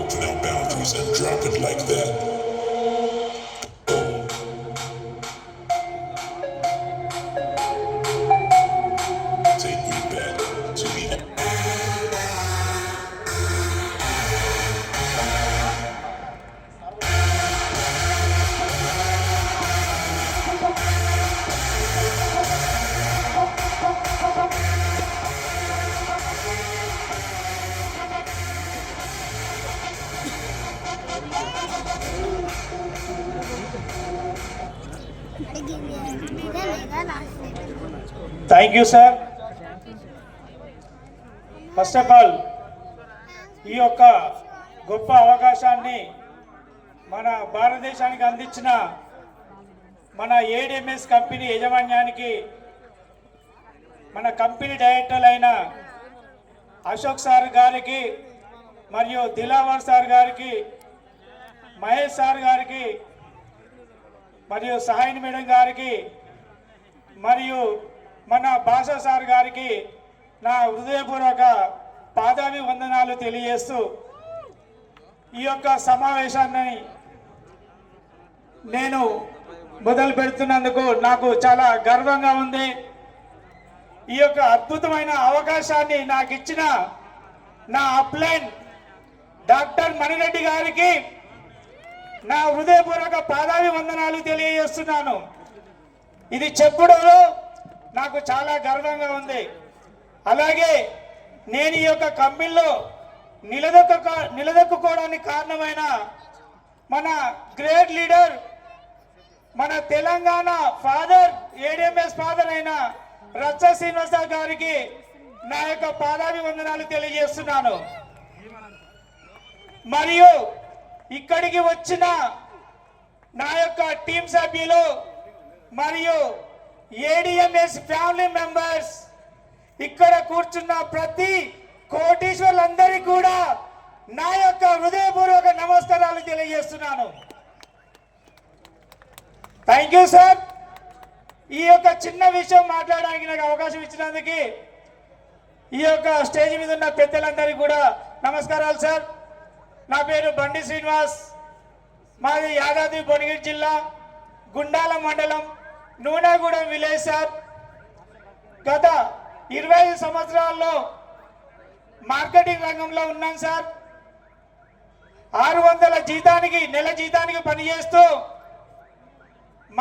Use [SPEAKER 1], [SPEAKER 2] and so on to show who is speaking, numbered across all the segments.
[SPEAKER 1] open our boundaries and drop it like that. Take me back to the
[SPEAKER 2] thank you sir. First of all ఈ యొక్క గొప్ప అవకాశాన్ని మన భారతదేశానికి అందించిన మన ఏడిఎంఎస్ కంపెనీ యాజమాన్యానికి, మన కంపెనీ డైరెక్టర్ అయిన అశోక్ సార్ గారికి, మరియు దిలావర్ సార్ గారికి, మహేష్ సార్ గారికి, మరియు సహాయిని మేడం గారికి, మరియు మన భాషా సార్ గారికి నా హృదయపూర్వక పాదాభి వందనాలు తెలియజేస్తూ ఈ యొక్క సమావేశాన్ని నేను మొదలు పెడుతున్నందుకు నాకు చాలా గర్వంగా ఉంది. ఈ యొక్క అద్భుతమైన అవకాశాన్ని నాకు ఇచ్చిన నా అప్లైన్ డాక్టర్ మణిరెడ్డి గారికి నా హృదయపూర్వక పాదాభి వందనాలు తెలియజేస్తున్నాను. ఇది చెప్పడంలో నాకు చాలా గర్వంగా ఉంది. అలాగే నేను ఈ యొక్క కంపెనీలో నిలదొక్కుకోవడానికి కారణమైన మన గ్రేట్ లీడర్, మన తెలంగాణ ఫాదర్, ఏడిఎంఎస్ ఫాదర్ అయిన రచ్చ శ్రీనివాస గారికి నా యొక్క పాదాభి వందనాలు తెలియజేస్తున్నాను. మరియు ఇక్కడికి వచ్చిన నా యొక్క టీం సభ్యులు మరియు ఏడిఎంఎస్ ఫ్యామిలీ మెంబర్స్, ఇక్కడ కూర్చున్న ప్రతి కోటీశ్వర్లందరికీ కూడా నా యొక్క హృదయపూర్వక నమస్కారాలు తెలియజేస్తున్నాను. Thank you sir. ఈ యొక్క చిన్న విషయం మాట్లాడడానికి నాకు అవకాశం ఇచ్చినందుకు ఈ యొక్క స్టేజ్ మీద ఉన్న పెద్దలందరికీ కూడా నమస్కారాలు సార్. నా పేరు బండి శ్రీనివాస్, మాది యాదాద్రి భువనగిరి జిల్లా, గుండాల మండలం, నూనెగూడెం విలేజ్ సార్. గత 25 సంవత్సరాల్లో మార్కెటింగ్ రంగంలో ఉన్నాను సార్. 600 నెల జీతానికి పనిచేస్తూ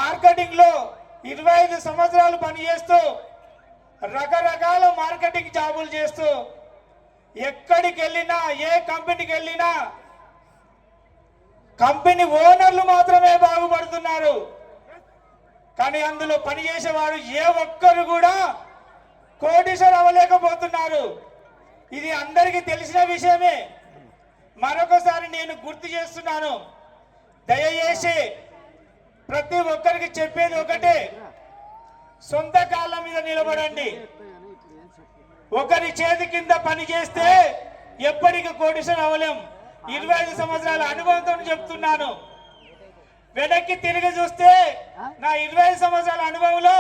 [SPEAKER 2] మార్కెటింగ్లో 25 సంవత్సరాలు పనిచేస్తూ రకరకాల మార్కెటింగ్ జాబులు చేస్తూ ఎక్కడికి వెళ్ళినా, ఏ కంపెనీకి వెళ్ళినా కంపెనీ ఓనర్లు మాత్రమే బాగుపడుతున్నారు. కానీ అందులో పనిచేసేవారు ఏ ఒక్కరు కూడా కోటీశ్వరు అవ్వలేకపోతున్నారు. ఇది అందరికీ తెలిసిన విషయమే. మరొకసారి నేను గుర్తు చేస్తున్నాను, దయచేసి ప్రతి ఒక్కరికి చెప్పేది ఒకటే, సొంత కాళ్ళ మీద నిలబడండి. ఒకరి చేతి కింద పని చేస్తే ఎప్పటికీ కోటీశ్వరు అవ్వలేం. 25 సంవత్సరాల అనుభవంతో చెప్తున్నాను. వెనక్కి తిరిగి చూస్తే నా 25 సంవత్సరాల అనుభవంలో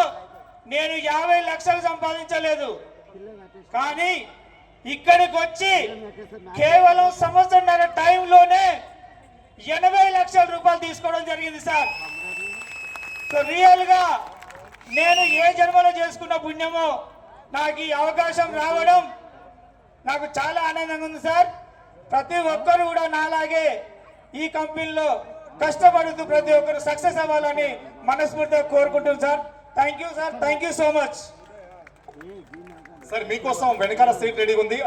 [SPEAKER 2] నేను 50 లక్షలు సంపాదించలేదు. కానీ ఇక్కడికి వచ్చి కేవలం సంవత్సరంన్నర టైంలోనే 80 లక్షల రూపాయలు తీసుకోవడం జరిగింది సార్. సో రియల్ గా నేను ఏ జన్మలో చేసుకున్న పుణ్యమో నాకు ఈ అవకాశం రావడం నాకు చాలా ఆనందంగా ఉంది సార్. ప్రతి ఒక్కరు కూడా నాలాగే ఈ కంపెనీలో కష్టపడుతూ ప్రతి ఒక్కరు సక్సెస్ అవ్వాలని మనస్ఫూర్తిగా కోరుకుంటున్నాను sir. Thank you sir. Thank you so much
[SPEAKER 3] sir. మీకోసం వెనకాల సీట్ రెడీ ఉంది.